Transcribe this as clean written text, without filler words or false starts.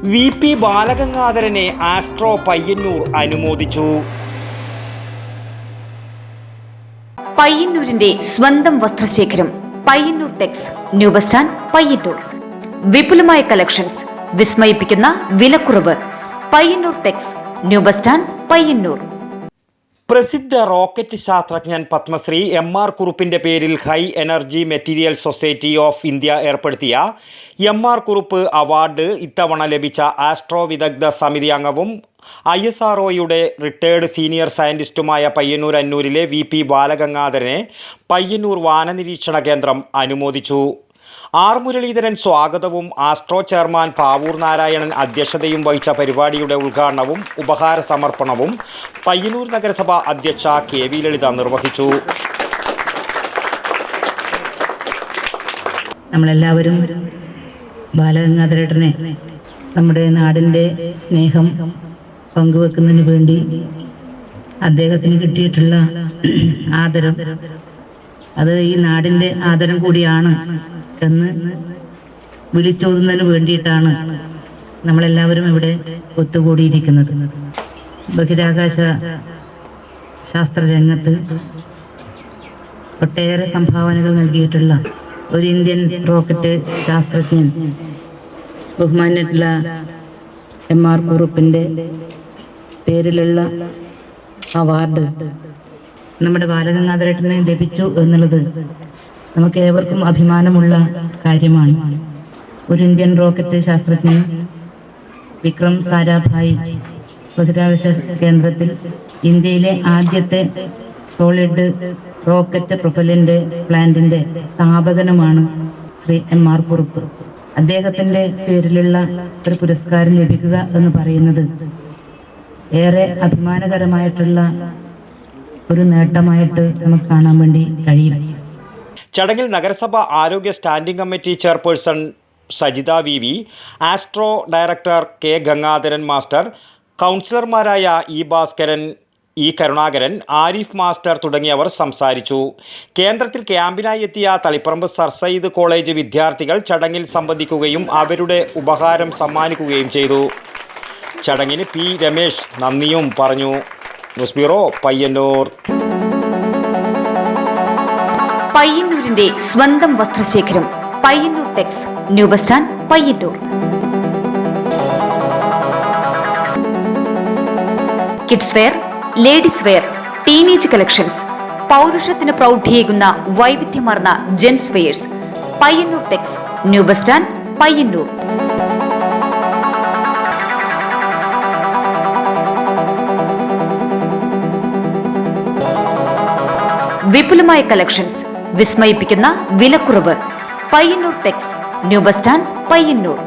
VP ബാലഗംഗാധരനെ astro Payyanur അനുമോദിച്ചു. പയ്യന്നൂരിന്റെ സ്വന്തം വസ്ത്രശേഖരം Payyanur Tex new bus stand Payyanur. വിപുലമായ കളക്ഷൻസ്, വിസ്മയിപ്പിക്കുന്ന വിലക്കുറവ്. Payyanur Tex new bus stand Payyanur. പ്രസിദ്ധ റോക്കറ്റ് ശാസ്ത്രജ്ഞൻ പത്മശ്രീ MR കുറുപ്പിന്റെ പേരിൽ high energy material society of India ഏർപ്പെടുത്തിയ MR കുറുപ്പ് അവാർഡ് ഇത്തവണ ലഭിച്ച ആസ്ട്രോ വിദഗ്ധ സമിതി അംഗവും ISROയുടെ റിട്ടയേർഡ് സീനിയർ സയന്റിസ്റ്റുമായ പയ്യന്നൂർ അന്നൂരിലെ VP ബാലഗംഗാധരനെ പയ്യന്നൂർ വാനനിരീക്ഷണ കേന്ദ്രം അനുമോദിച്ചു. R മുരളീധരൻ സ്വാഗതവും ആസ്ട്രോ ചെയർമാൻ പാവൂർ നാരായണൻ അധ്യക്ഷതയും വഹിച്ച പരിപാടിയുടെ ഉദ്ഘാടനവും ഉപഹാര സമർപ്പണവും പയ്യന്നൂർ നഗരസഭ അധ്യക്ഷ KV ലളിത നിർവഹിച്ചു. നമ്മളെല്ലാവരും ബാലഗംഗാധരേട്ടനെ നമ്മുടെ നാടിൻ്റെ സ്നേഹം പങ്കുവെക്കുന്നതിന് വേണ്ടി അദ്ദേഹത്തിന് കിട്ടിയിട്ടുള്ള ആദരം, അത് ഈ നാടിൻ്റെ ആദരം കൂടിയാണ് എന്ന് വിളിച്ചോതുന്നതിന് വേണ്ടിയിട്ടാണ് നമ്മളെല്ലാവരും ഇവിടെ ഒത്തുകൂടിയിരിക്കുന്നത്. ബഹിരാകാശ ശാസ്ത്രരംഗത്ത് ഒട്ടേറെ സംഭാവനകൾ നൽകിയിട്ടുള്ള ഒരു ഇന്ത്യൻ റോക്കറ്റ് ശാസ്ത്രജ്ഞൻ ബഹുമാന്യട്ടുള്ള MR കുറുപ്പിൻ്റെ പേരിലുള്ള അവാർഡ് നമ്മുടെ ബാലഗംഗാധരേട്ടന് ലഭിച്ചു എന്നുള്ളത് നമുക്ക് ഏവർക്കും അഭിമാനമുള്ള കാര്യമാണ്. ഒരു ഇന്ത്യൻ റോക്കറ്റ് ശാസ്ത്രജ്ഞൻ വിക്രം സാരാഭായ് ബഹിരാകാശ കേന്ദ്രത്തിൽ ഇന്ത്യയിലെ ആദ്യത്തെ സോളിഡ് റോക്കറ്റ് പ്രൊപ്പല്ലന്റ് പ്ലാന്റിന്റെ സ്ഥാപകനുമാണ് ശ്രീ MR കുറുപ്പ്. അദ്ദേഹത്തിന്റെ പേരിലുള്ള ഒരു പുരസ്കാരം ലഭിക്കുക എന്ന് പറയുന്നത് ഏറെ അഭിമാനകരമായിട്ടുള്ള ഒരു നേട്ടമായിട്ട് നമുക്ക് കാണാൻ വേണ്ടി കഴിയും. ചടങ്ങിൽ നഗരസഭ ആരോഗ്യ standing committee chairperson Sajitha VV, Astro director K Gangadharan master, കൗൺസിലർമാരായ E Bhaskaran, E Karunakaran, Arif master തുടങ്ങിയവർ സംസാരിച്ചു. കേന്ദ്രത്തിൽ ക്യാമ്പിനായി എത്തിയ തളിപ്പറമ്പ് സർ സയ്യിദ് കോളേജ് വിദ്യാർത്ഥികൾ ചടങ്ങിൽ സംബന്ധിക്കുകയും അവരുടെ ഉപഹാരം സമ്മാനിക്കുകയും ചെയ്തു. ചടങ്ങിന് P രമേശ് നന്ദിയും പറഞ്ഞു. News bureau Payyanur. പയ്യന്നൂരിന്റെ സ്വന്തം വസ്ത്രശേഖരം Payyanur Tex new bus stand Payyanur. Kids wear, ladies wear, teenage collections, പൗരുഷത്തിന് പ്രൗഢിയേകുന്ന വൈവിധ്യമാർന്ന gents wears. Payyanur Tex new bus stand Payyanur. വിപുലമായ കളക്ഷൻസ്, വിസ്മയിപ്പിക്കുന്ന വിലക്കുറവ്. Payyanur Tex new bus stand Payyanur.